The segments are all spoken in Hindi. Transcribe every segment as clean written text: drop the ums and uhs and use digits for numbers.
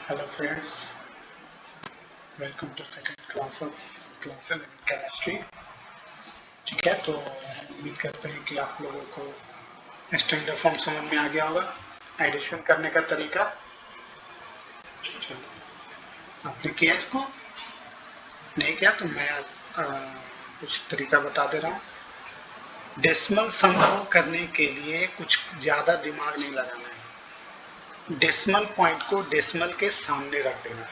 Hello friends, welcome to second class of class in chemistry. ठीक है, तो उम्मीद करते हैं कि आप लोगों को स्टैंडर्ड फॉर्म समझ में आ गया होगा। एडिशन करने का तरीका आपने किया, इसको नहीं किया तो मैं कुछ तरीका बता दे रहा हूँ। डेसिमल सम को करने के लिए कुछ ज़्यादा दिमाग नहीं लगाना है। डेसिमल पॉइंट को डेसिमल के सामने रख देना है।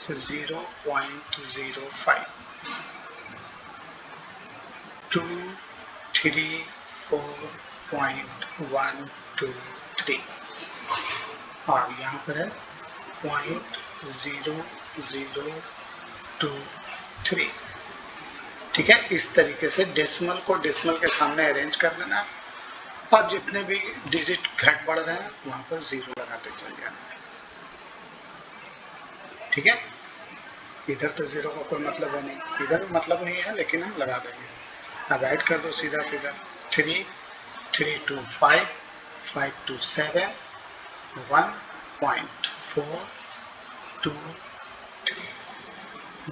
0.05 2 3 4.123 और यहाँ पर है 0.0023। ठीक है, इस तरीके से डेसिमल को डेसिमल के सामने अरेंज कर देना और जितने भी डिजिट घट बढ़ रहे हैं वहां पर जीरो लगाते चल जाना है। ठीक है, इधर तो जीरो का कोई मतलब है नहीं, इधर मतलब नहीं है, लेकिन हम लगा देंगे। अब ऐड कर दो सीधा सीधा 3 3 to 5 5 to 7 1.423.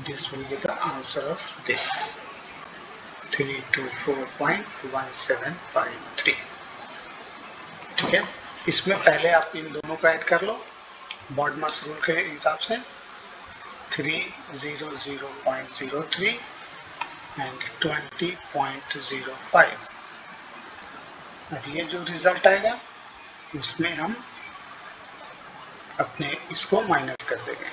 This will be the answer of this 324.1753. ठीक है, इसमें पहले आप इन दोनों को ऐड कर लो बॉडमास रूल के हिसाब से 300.03 एंड 20.05। अब ये जो रिजल्ट आएगा उसमें हम अपने इसको माइनस कर देंगे।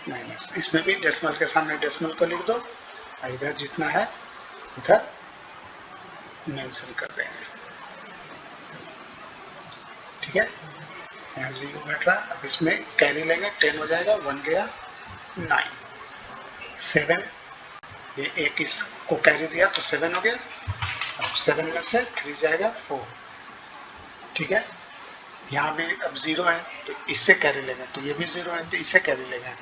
माइनस इसमें भी डेसिमल के सामने डेसिमल को लिख दो, इधर जितना है उधर मेंशन कर देंगे। ठीक है, यहाँ जीरो बैठ रहा, अब इसमें कैरी लेंगे, 10 हो जाएगा, 1 गया 9 7, ये 8 इसको कैरी दिया तो 7 हो गया। अब 7 में से 3 जाएगा 4। ठीक है, यहाँ भी अब जीरो है तो इससे कैरी लेंगे, तो ये भी जीरो है तो इससे कैरी लेंगे।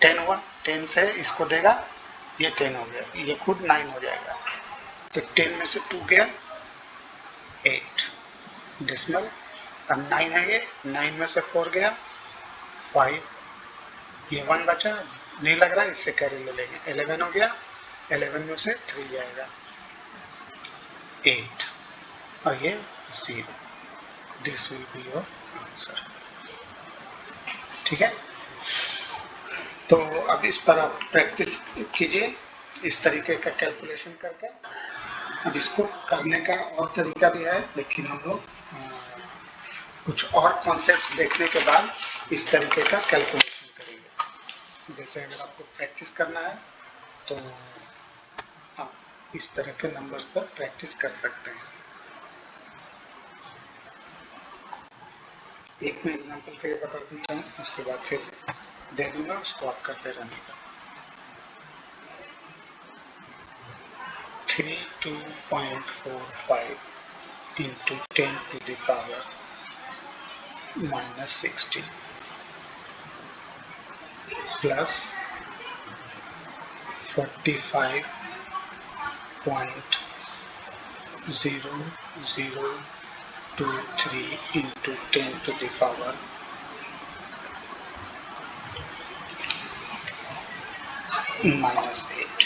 10 हुआ, 10 से इसको देगा, ये 10 हो गया, ये खुद 9 हो जाएगा, तो 10 में से 2 गया 8 डेसिमल। अब 9 है, ये 9 में से 4 गया 5, ये 1 बचा, नहीं लग रहा, इससे कैरी ले लेंगे, 11 हो गया, 11 में से 3 जाएगा 8 और ये 0। This will be your answer. ठीक है, तो अब इस पर आप प्रैक्टिस कीजिए इस तरीके का कैलकुलेशन करके। अब इसको करने का और तरीका भी है, लेकिन हम लोग कुछ और कॉन्सेप्ट देखने के बाद इस तरीके का कैलकुलेशन करेंगे। जैसे अगर आपको प्रैक्टिस करना है तो आप इस तरह के नंबर्स पर प्रैक्टिस कर सकते हैं। एक मैं एग्जांपल के लिए बता देता हूँ, उसके बाद फिर दे दूंगा, उसको आप करते रहने का। 32.45 into 10 to the power minus 60 plus 45.0023 into 10 to the power minus 8।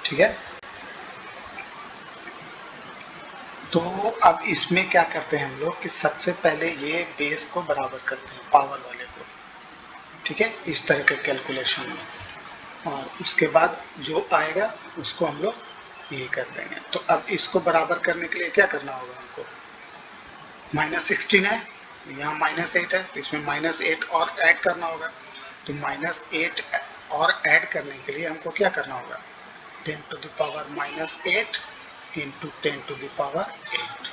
ठीक है, तो अब इसमें क्या करते हैं हम लोग कि सबसे पहले ये बेस को बराबर करते हैं पावर वाले को। ठीक है, इस तरह के कैलकुलेशन में, और उसके बाद जो आएगा उसको हम लोग ये कर देंगे। तो अब इसको बराबर करने के लिए क्या करना होगा हमको, -16 है, यहाँ -8 है, इसमें -8 और ऐड करना होगा। तो -8 और ऐड करने के लिए हमको क्या करना होगा, 10 to the power -8 into 10 to the power 8।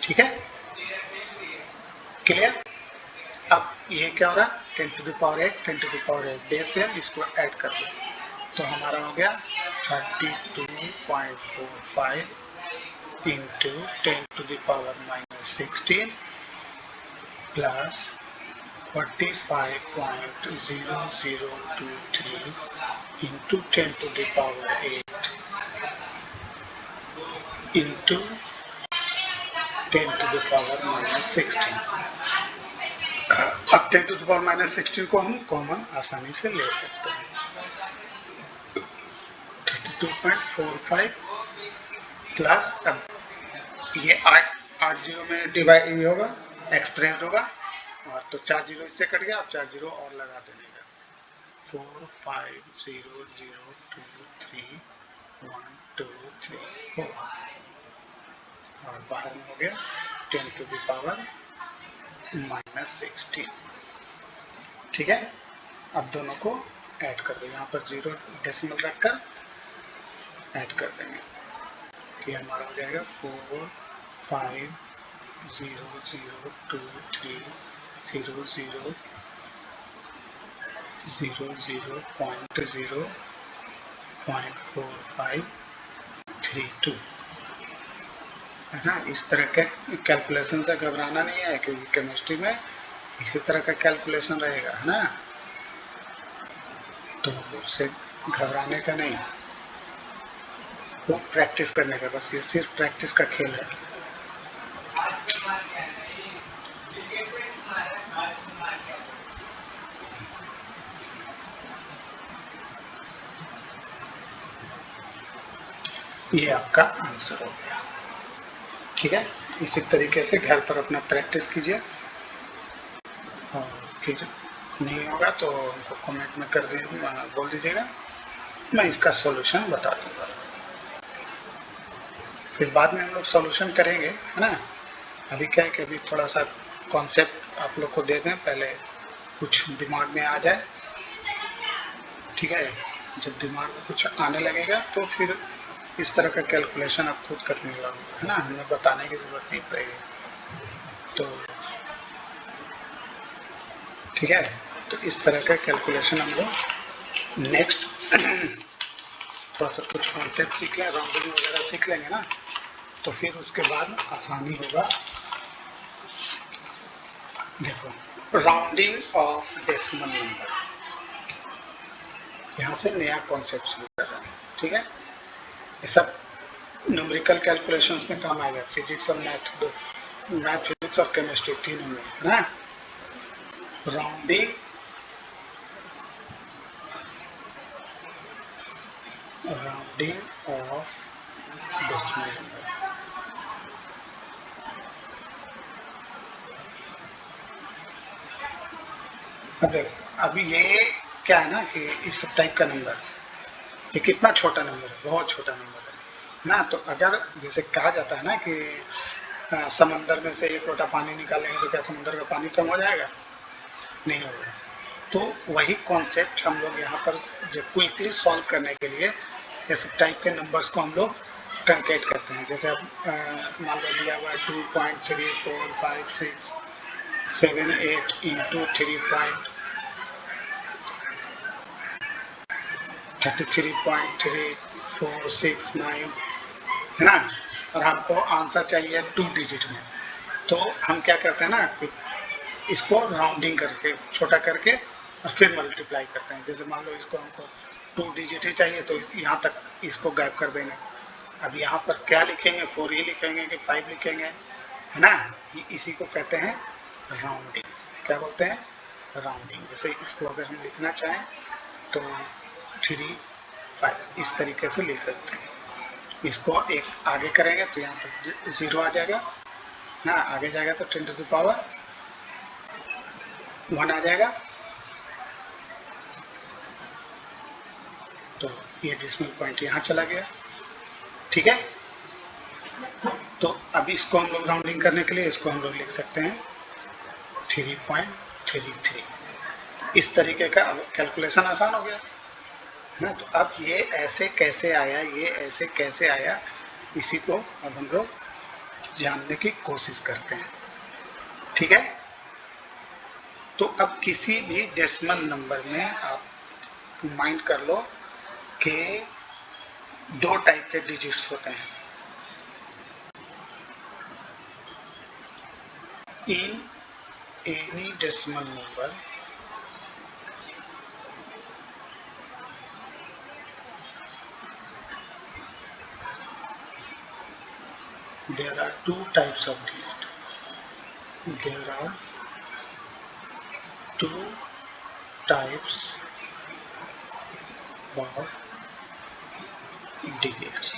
ठीक है, क्लियर। अब ये क्या हो रहा है, 10 to the power 8 10 to the power 8 base है, इसको ऐड कर दो तो हमारा हो गया 32.45 into 10 to the power -16 plus 45.0023 into 10 to the power 8 into 10 to the power minus 16। अब 10 to the power minus 16 को हम कॉमन आसानी से ले सकते हैं। 32.45 प्लस, अब ये 8 जीरो में डिवाइड होगा, एक्सप्रेस होगा, और तो 4 जीरो इससे कट गया, अब 4 जीरो और लगा देने का। 4 5 0 0 2 3 1 2 3 4 और बाहर में हो गया 10 to the power minus 16। ठीक है, अब दोनों को ऐड कर दो, यहाँ पर 0 डेसिमल रखकर ऐड कर देंगे, तो हमारा हो जाएगा 4 5 0 0 2 3 0 0 0 0 0.4532 है ना। इस तरह के कैलकुलेशन से घबराना नहीं है, क्योंकि केमिस्ट्री में इसी तरह का कैलकुलेशन रहेगा, है ना, तो उससे घबराने का नहीं, वो प्रैक्टिस करने का, बस ये सिर्फ प्रैक्टिस का खेल है। ये आपका आंसर हो गया। ठीक है, इसी तरीके से घर पर अपना प्रैक्टिस कीजिए, और फिर नहीं होगा तो हमको कमेंट में कर दीजिए, बोल दीजिएगा, मैं इसका सॉल्यूशन बता दूंगा। फिर बाद में हम लोग सॉल्यूशन करेंगे, है ना। अभी क्या है कि अभी थोड़ा सा कॉन्सेप्ट आप लोग को दे दें, पहले कुछ दिमाग में आ जाए। ठीक है, जब दिमाग में कुछ आने लगेगा तो फिर इस तरह का कैलकुलेशन आप खुद करने लगोगे, है ना, हमें बताने की जरूरत नहीं पड़ेगी। तो ठीक है, तो इस तरह का कैलकुलेशन हम लोग नेक्स्ट थोड़ा सा कुछ कॉन्सेप्ट सीख लें, राउंडिंग वगैरह सीख लेंगे ना, तो फिर उसके बाद आसानी होगा। देखो, राउंडिंग ऑफ डेसिमल नंबर, यहाँ से नया कॉन्सेप्ट शुरू कर रहा है। ठीक है, ये सब न्यूमेरिकल कैलकुलेशंस में काम आएगा, फिजिक्स और मैथ फिजिक्स और केमिस्ट्री तीनों में, है ना। राउंडिंग ऑफ डेसिमल नंबर, अभी ये क्या है ना कि इस टाइप का नंबर, ये कितना छोटा नंबर है, बहुत छोटा नंबर है ना। तो अगर जैसे कहा जाता है ना कि समंदर में से 1 लोटा पानी निकालेंगे तो क्या समंदर का पानी कम हो जाएगा? नहीं होगा। तो वही कॉन्सेप्ट हम लोग यहाँ पर जो क्विकली सॉल्व करने के लिए इस टाइप के नंबर्स को हम लोग ट्रंकेट करते हैं। जैसे अब मान लो दिया हुआ 2.345678 इंटू 33.3469 है ना, और हमको आंसर चाहिए 2 डिजिट में। तो हम क्या करते हैं ना, इसको राउंडिंग करके छोटा करके और फिर मल्टीप्लाई करते हैं। जैसे मान लो इसको हमको 2 डिजिट ही चाहिए, तो यहाँ तक इसको गायब कर देंगे। अब यहाँ पर क्या लिखेंगे, 4 ही लिखेंगे कि 5 लिखेंगे, है ना। इसी को कहते हैं राउंडिंग। क्या बोलते हैं? राउंडिंग। जैसे इसको अगर हम लिखना चाहें तो 3 5 इस तरीके से लिख सकते हैं। इसको एक आगे करेंगे तो यहाँ पर 0 आ जाएगा ना, आगे जाएगा तो 10 to the power 1 आ जाएगा, तो ये डेसिमल पॉइंट यहाँ चला गया। ठीक है, तो अब इसको हम लोग राउंडिंग करने के लिए इसको हम लोग लिख सकते हैं 3.33। इस तरीके का कैलकुलेशन आसान हो गया ना। तो अब ये ऐसे कैसे आया, ये ऐसे कैसे आया, इसी को अब हम लोग जानने की कोशिश करते हैं। ठीक है, तो अब किसी भी डेसिमल नंबर में आप माइंड कर लो कि 2 टाइप के डिजिट्स होते हैं। In any decimal number there are two types of digit. There are two types of digits.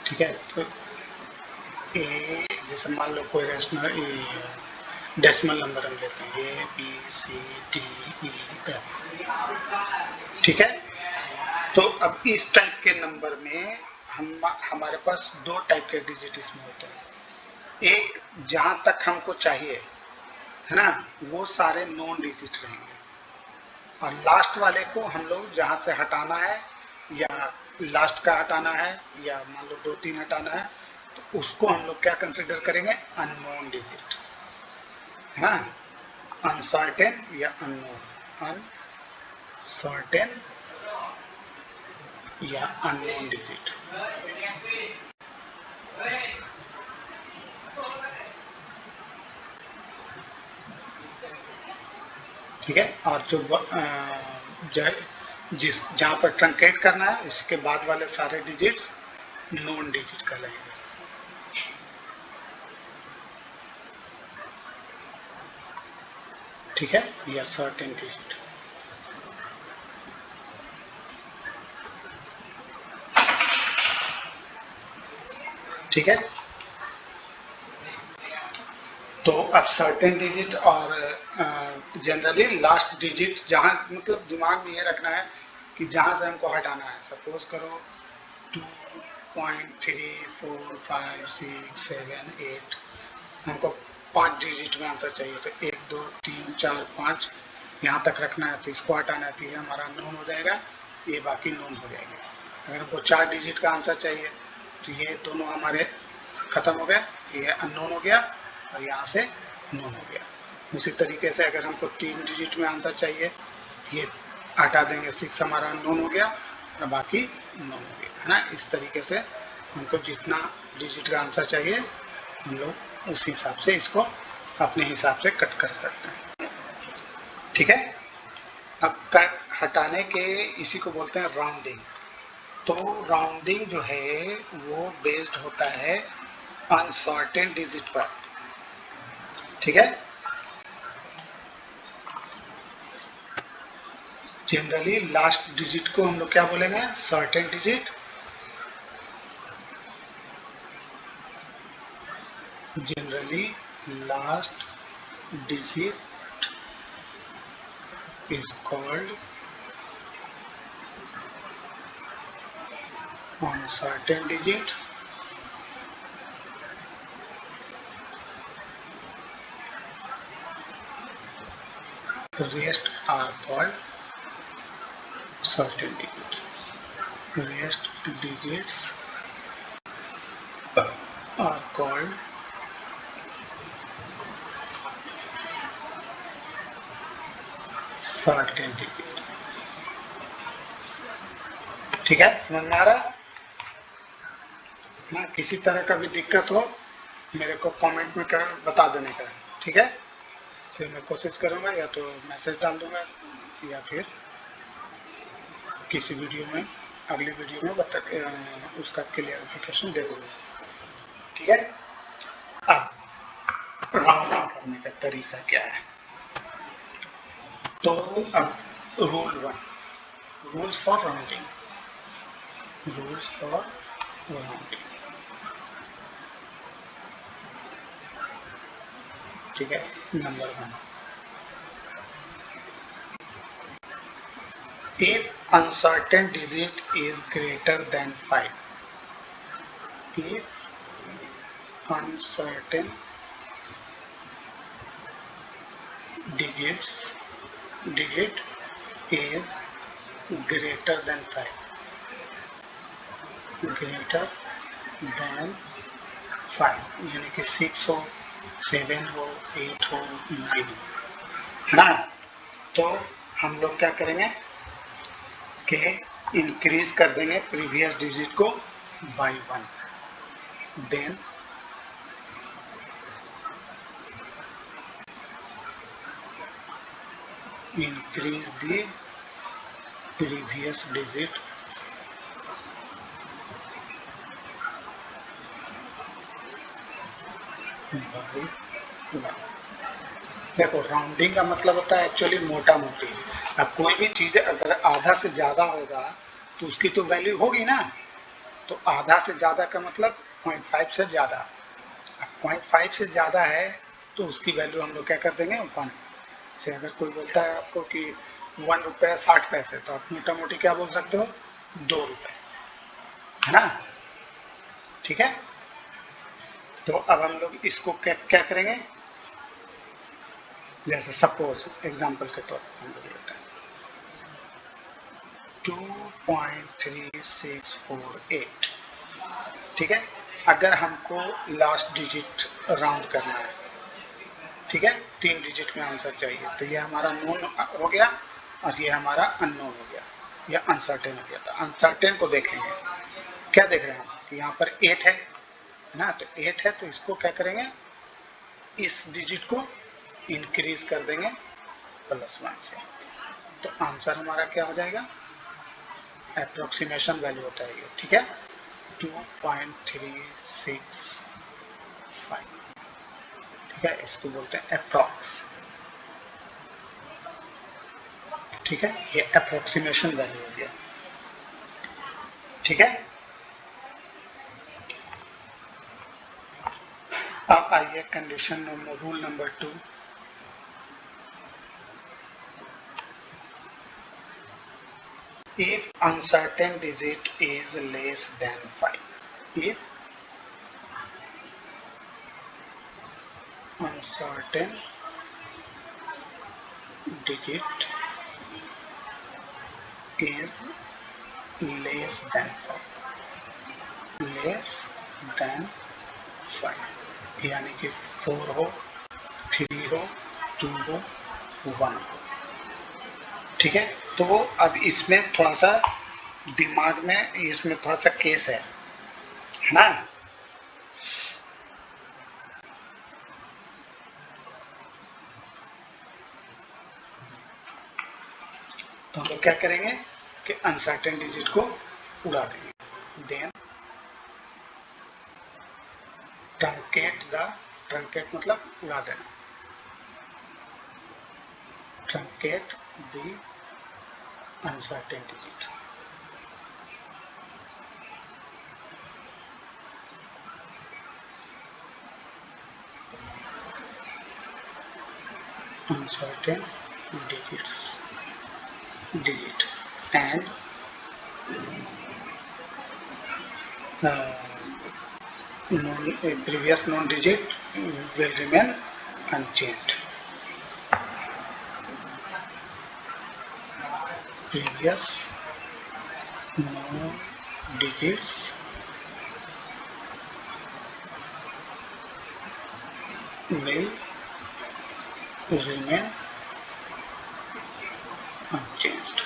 ठीक है, तो ए जैसे मान लो कोई रेशनल डेसिमल नंबर हम लेते हैं A B C D E F, ठीक है। तो अब इस टाइप के नंबर में हमारे पास दो टाइप के डिजिट इसमें होते हैं। एक जहां तक हमको चाहिए है ना, वो सारे नॉन डिजिट रहेंगे, और लास्ट वाले को हम लोग जहां से हटाना है या लास्ट का हटाना है या मान लो 2-3 हटाना है, तो उसको हम लोग क्या कंसिडर करेंगे, अननोन डिजिट, है ना, अनसर्टेन या अननोन, अनसर्टेन या अननोन डिजिट। ठीक है, और जो जहां पर ट्रंकेट करना है उसके बाद वाले सारे डिजिट्स नॉन डिजिट कहलाएंगे। ठीक है, या सर्टेन डिजिट। ठीक है, तो अब सर्टेन डिजिट और जनरली लास्ट डिजिट जहां, मतलब दिमाग में ये रखना है कि जहां से हमको हटाना है। सपोज करो 2.3, 4, 5, 6, 7, 8, हमको 5 डिजिट में आंसर चाहिए, तो 1, 2, 3, 4, 5 यहाँ तक रखना है, तो इसको हटाना है, तो ये हमारा नॉन हो जाएगा, ये बाकी नॉन हो जाएंगे। अगर हमको 4 डिजिट का आंसर चाहिए तो ये दोनों हमारे खत्म हो गए, ये अननोन हो गया और यहाँ से नॉन हो गया। उसी तरीके से अगर हमको 3 डिजिट में आंसर चाहिए, ये हटा देंगे, 6 हमारा अननोन हो गया और बाकी नॉन हो गया, है ना। इस तरीके से हमको जितना डिजिट का आंसर चाहिए हम लोग उस हिसाब से इसको अपने हिसाब से कट कर सकते हैं। ठीक है, अब कट हटाने के इसी को बोलते हैं राउंडिंग। तो राउंडिंग जो है वो बेस्ड होता है अनसर्टेन डिजिट पर। ठीक है, जनरली लास्ट डिजिट को हम लोग क्या बोलेंगे, certain digit. Generally last digit is called uncertain digit, rest are called certain digit. Rest digits are called certain digit. ठीक है, समझ में आ रहा है ना। किसी तरह का भी दिक्कत हो मेरे को कमेंट में कर बता देने का, ठीक है। फिर मैं कोशिश करूंगा, या तो मैसेज डाल दूंगा या फिर किसी वीडियो में, अगली वीडियो में उसका क्लियरिफिकेशन दे दूंगा। ठीक है, अब राउंडिंग करने का तरीका क्या है, तो अब rule 1, rules for rounding. Rules for rounding, ठीक है। Number 1, if uncertain digit is greater than 5, if uncertain digit is greater than 5, greater than 5 यानी कि 6 हो, 7 हो, 8 हो, 9 हो, है ना। तो हम लोग क्या करेंगे कि इंक्रीज कर देंगे प्रीवियस डिजिट को by 1, then increase the previous digit by 1। देखो राउंडिंग का मतलब होता है एक्चुअली मोटा मोटी। अब कोई भी चीज अगर आधा से ज्यादा होगा तो उसकी तो वैल्यू होगी ना। तो आधा से ज्यादा का मतलब 0.5 से ज्यादा। अब 0.5 से ज्यादा है तो उसकी वैल्यू हम लोग क्या कर देंगे 1 से। अगर कोई बोलता है आपको कि 1 रुपया 60 पैसे तो आप मोटा मोटी क्या बोल सकते हो 2 रुपए, है ना। ठीक है, तो अब हम लोग इसको क्या क्या करेंगे, जैसे सपोज एग्जांपल के तौर पर हम लोग लेते हैं 2.3648। ठीक है, अगर हमको लास्ट डिजिट राउंड करना है, ठीक है, 3 डिजिट में आंसर चाहिए, तो ये हमारा नोन हो गया और ये हमारा अननोन हो गया, या अनसर्टेन हो गया। तो अनसर्टेन को देखेंगे, क्या देख रहे हैं हम कि यहाँ पर 8 है ना, तो 8 है तो इसको क्या करेंगे, इस डिजिट को इंक्रीज कर देंगे +1 से। तो आंसर हमारा क्या हो जाएगा, अप्रोक्सीमेशन वैल्यू होता है ये। ठीक है, 2.365। ठीक है, इसको बोलते हैं अप्रॉक्स। ठीक है, ये अप्रोक्सीमेशन वैल्यू हो गया। ठीक है, अब आइए condition number rule number 2। if uncertain digit is less than 5, if uncertain digit is less than 5, यानी कि 4 हो, 3 हो, 2 हो, 1 हो। ठीक है, तो अब इसमें थोड़ा सा दिमाग में इसमें थोड़ा सा केस है ना। तो हम लोग क्या करेंगे कि अनसर्टेन डिजिट को उड़ा देंगे, देन ट्रंकेट मतलब उड़ा देना, truncate the uncertain digit. uncertain digit and previous known digit will remain unchanged. Previous known digits will remain unchanged.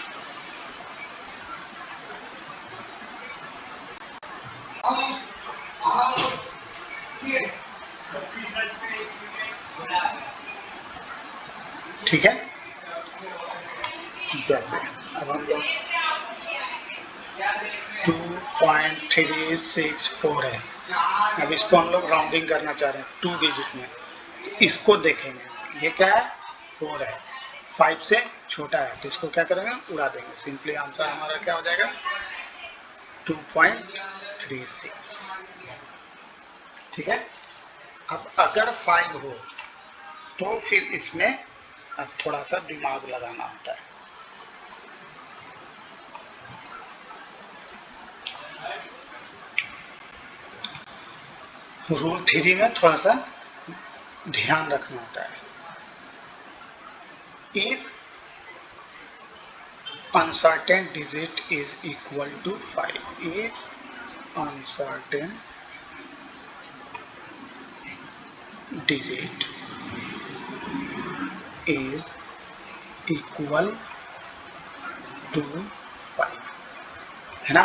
ठीक है, जैसे अब हम लोग 2.364 है, अब इसको हम लोग राउंडिंग करना चाह रहे हैं 2 डिजिट में। इसको देखेंगे, ये क्या है 4 है, 5 से छोटा है, तो इसको क्या करेंगे उड़ा देंगे। सिंपली आंसर हमारा क्या हो जाएगा 2.36। ठीक है, अब अगर 5 हो तो फिर इसमें अब थोड़ा सा दिमाग लगाना होता है। रूल 3 में थोड़ा सा ध्यान रखना होता है। If uncertain digit is equal to 5, if uncertain digit is equal to 5, है ना।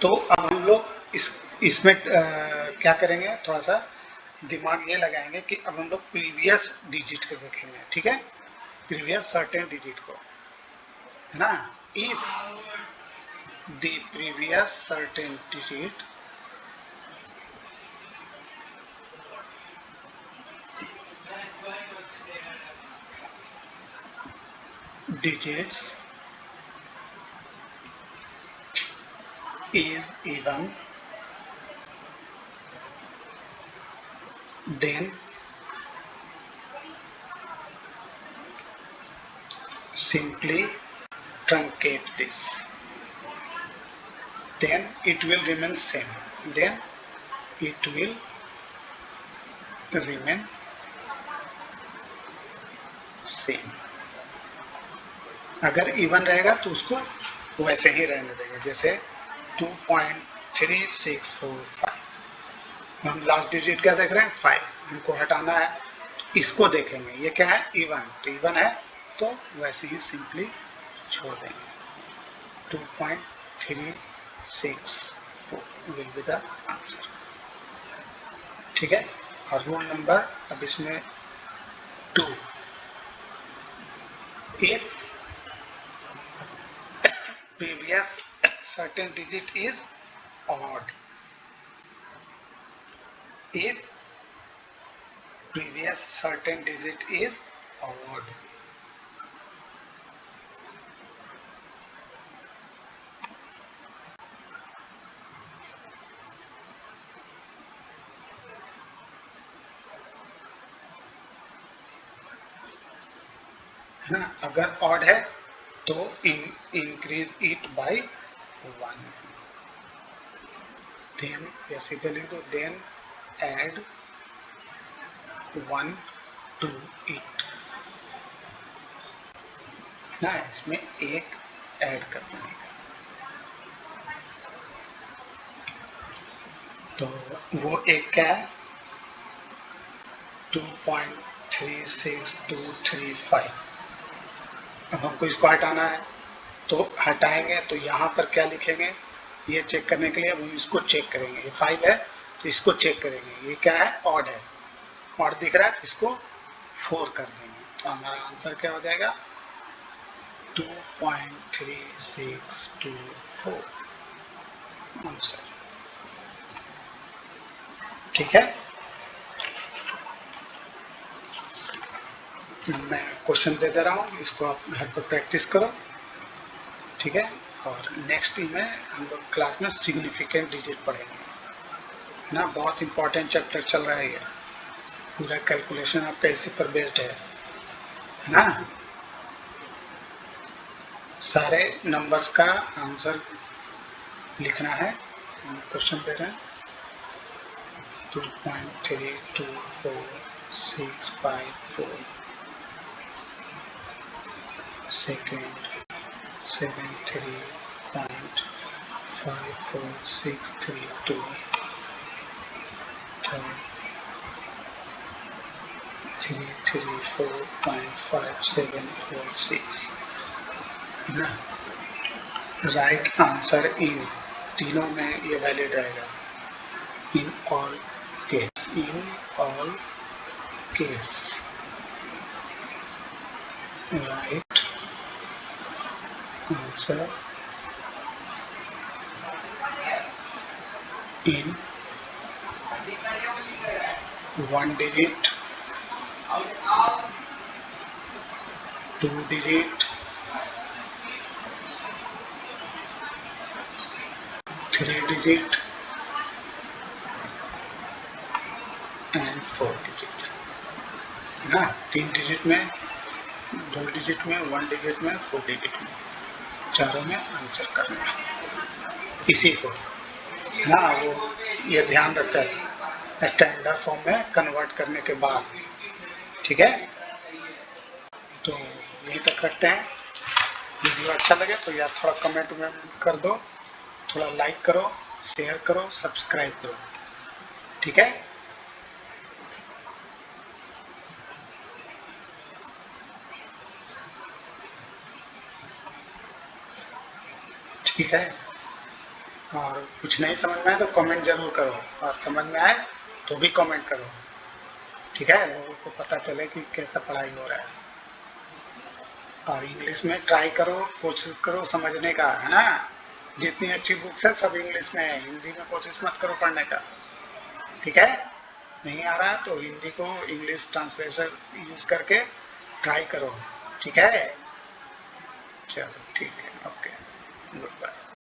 तो अब हम लोग इसमें क्या करेंगे, थोड़ा सा दिमाग ये लगाएंगे कि अब हम लोग प्रीवियस डिजिट को देखेंगे। ठीक है, प्रीवियस सर्टेन डिजिट को, है ना। if the previous certain digits is even, then simply truncate this, then it will remain same, then it will remain same. अगर इवन रहेगा तो उसको वैसे ही रहने देंगे, जैसे 2.3645। हम लास्ट डिजिट क्या देख रहे हैं 5, हमको हटाना है तो इसको देखेंगे, ये क्या है इवन, तो इवन है तो वैसे ही सिंपली छोड़ देंगे। 2.364 विल बी द आंसर। ठीक है, और रूल नंबर अब इसमें 2, if previous certain digit is odd, if previous certain digit is odd, है ना, अगर ऑड है तो इंक्रीज इट बाय 1, देन ऐसे लिख दो, देन ऐड 1 टू इट ना, इसमें एक ऐड कर देंगे। तो वो एक क्या है 2.36235। अब हमको इसको हटाना है तो हटाएंगे तो यहाँ पर क्या लिखेंगे, ये चेक करने के लिए हम इसको चेक करेंगे, ये 5 है तो इसको चेक करेंगे, ये क्या है ऑड है, ऑड दिख रहा है तो इसको 4 कर देंगे, तो हमारा आंसर क्या हो जाएगा 2.3624 आंसर। ठीक है, मैं क्वेश्चन दे दे रहा हूँ, इसको आप घर पर प्रैक्टिस करो। ठीक है, और नेक्स्ट में हम लोग क्लास में सिग्निफिकेंट डिजिट पढ़ेंगे ना, बहुत इंपॉर्टेंट चैप्टर चल रहा है ये, पूरा कैलकुलेशन आपका इसी पर बेस्ड है ना। सारे नंबर्स का आंसर लिखना है, क्वेश्चन दे रहे हैं 2.324654 सेकेंड 73.54632 थर्ड 334.5746 ना। राइट आंसर इन तीनों में ये वैलिड रहेगा, in all case, in all case right answer in 1 digit, 2 digit, 3 digit and 4 digit ना। 3 डिजिट में, 2 डिजिट में, 1 डिजिट में, 4 डिजिट में, चारों में आंसर करना है इसी को ना। वो ये ध्यान रखता है स्टैंडर्ड फॉर्म में कन्वर्ट करने के बाद। ठीक है, तो यहीं तक रखते हैं। वीडियो अच्छा लगे तो यार थोड़ा कमेंट में कर दो, थोड़ा लाइक करो, शेयर करो, सब्सक्राइब करो। ठीक है, ठीक है, और कुछ नहीं समझ में आए तो कमेंट जरूर करो, और समझ में आए तो भी कमेंट करो। ठीक है, लोगों को पता चले कि कैसा पढ़ाई हो रहा है। और इंग्लिश में ट्राई करो, कोशिश करो समझने का, है ना। जितनी अच्छी बुक्स है सब इंग्लिश में है, हिंदी में कोशिश मत करो पढ़ने का, ठीक है। नहीं आ रहा तो हिंदी को इंग्लिश ट्रांसलेशन यूज करके ट्राई करो, ठीक है। चलो ठीक है, ओके, गुड बाय।